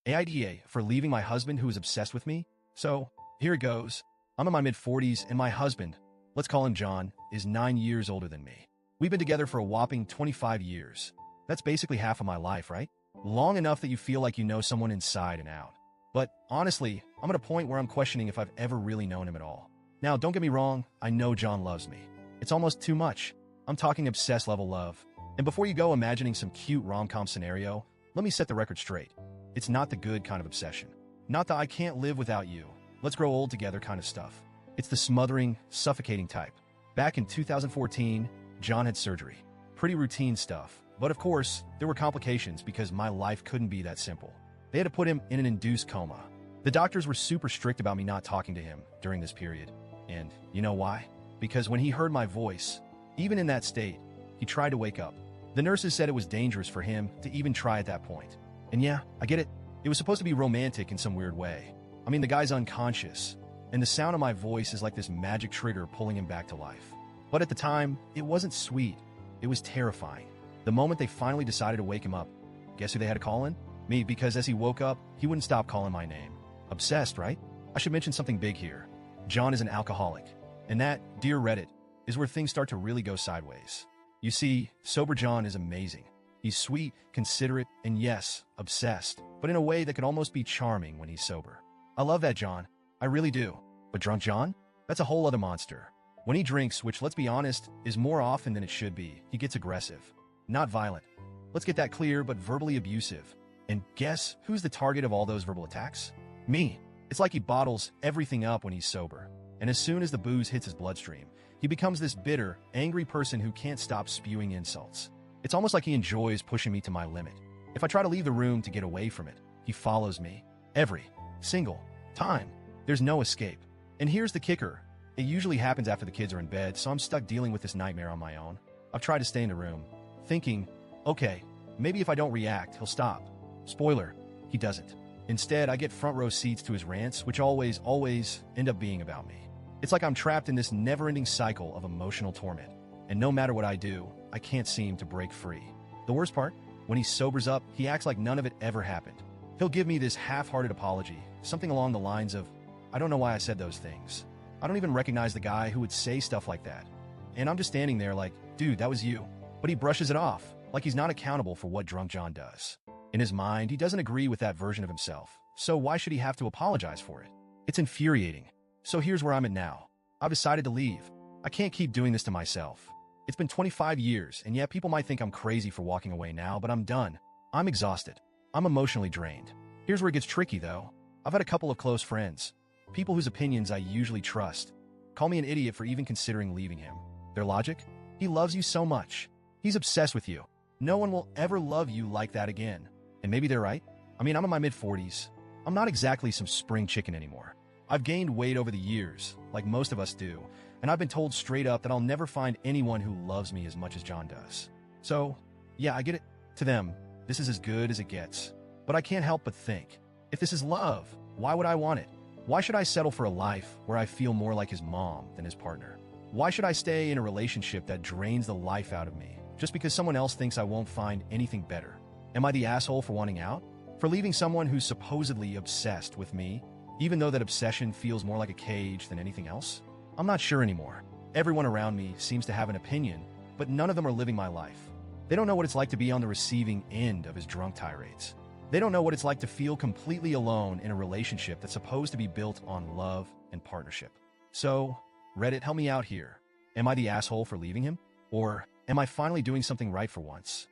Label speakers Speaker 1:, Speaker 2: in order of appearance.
Speaker 1: AITA for leaving my husband who is obsessed with me? So, here it goes. I'm in my mid-40s and my husband, let's call him John, is 9 years older than me. We've been together for a whopping 25 years. That's basically half of my life, right? Long enough that you feel like you know someone inside and out. But honestly, I'm at a point where I'm questioning if I've ever really known him at all. Now, don't get me wrong, I know John loves me. It's almost too much. I'm talking obsessed level love. And before you go imagining some cute rom-com scenario, let me set the record straight. It's not the good kind of obsession. Not the I can't live without you, let's grow old together kind of stuff. It's the smothering, suffocating type. Back in 2014, John had surgery. Pretty routine stuff. But of course, there were complications because my life couldn't be that simple. They had to put him in an induced coma. The doctors were super strict about me not talking to him during this period. And you know why? Because when he heard my voice, even in that state, he tried to wake up. The nurses said it was dangerous for him to even try at that point. And yeah, I get it. It was supposed to be romantic in some weird way. I mean, the guy's unconscious, and the sound of my voice is like this magic trigger pulling him back to life. But at the time, it wasn't sweet. It was terrifying. The moment they finally decided to wake him up, guess who they had to call in? Me, because as he woke up, he wouldn't stop calling my name. Obsessed, right? I should mention something big here. John is an alcoholic. And that, dear Reddit, is where things start to really go sideways. You see, sober John is amazing. He's sweet, considerate, and yes, obsessed, but in a way that could almost be charming when he's sober. I love that John. I really do. But drunk John? That's a whole other monster. When he drinks, which let's be honest, is more often than it should be, he gets aggressive. Not violent. Let's get that clear, but verbally abusive. And guess who's the target of all those verbal attacks? Me. It's like he bottles everything up when he's sober. And as soon as the booze hits his bloodstream, he becomes this bitter, angry person who can't stop spewing insults. It's almost like he enjoys pushing me to my limit. If I try to leave the room to get away from it, he follows me. Every single time. There's no escape. And here's the kicker. It usually happens after the kids are in bed, so I'm stuck dealing with this nightmare on my own. I've tried to stay in the room, thinking, okay, maybe if I don't react, he'll stop. Spoiler, he doesn't. Instead, I get front row seats to his rants, which always end up being about me. It's like I'm trapped in this never-ending cycle of emotional torment. And no matter what I do, I can't seem to break free. The worst part? When he sobers up, he acts like none of it ever happened. He'll give me this half-hearted apology, something along the lines of, I don't know why I said those things. I don't even recognize the guy who would say stuff like that. And I'm just standing there like, dude, that was you. But he brushes it off, like he's not accountable for what drunk John does. In his mind, he doesn't agree with that version of himself, so why should he have to apologize for it? It's infuriating. So here's where I'm at now. I've decided to leave. I can't keep doing this to myself. It's been 25 years, and yet people might think I'm crazy for walking away now, but I'm done. I'm exhausted. I'm emotionally drained. Here's where it gets tricky, though. I've had a couple of close friends, people whose opinions I usually trust, call me an idiot for even considering leaving him. Their logic? He loves you so much. He's obsessed with you. No one will ever love you like that again. And maybe they're right. I mean, I'm in my mid-40s. I'm not exactly some spring chicken anymore. I've gained weight over the years, like most of us do, and I've been told straight up that I'll never find anyone who loves me as much as John does. So, yeah, I get it. To them, this is as good as it gets. But I can't help but think, if this is love, why would I want it? Why should I settle for a life where I feel more like his mom than his partner? Why should I stay in a relationship that drains the life out of me just because someone else thinks I won't find anything better? Am I the asshole for wanting out? For leaving someone who's supposedly obsessed with me, even though that obsession feels more like a cage than anything else? I'm not sure anymore. Everyone around me seems to have an opinion, but none of them are living my life. They don't know what it's like to be on the receiving end of his drunk tirades. They don't know what it's like to feel completely alone in a relationship that's supposed to be built on love and partnership. So, Reddit, help me out here. Am I the asshole for leaving him? Or am I finally doing something right for once?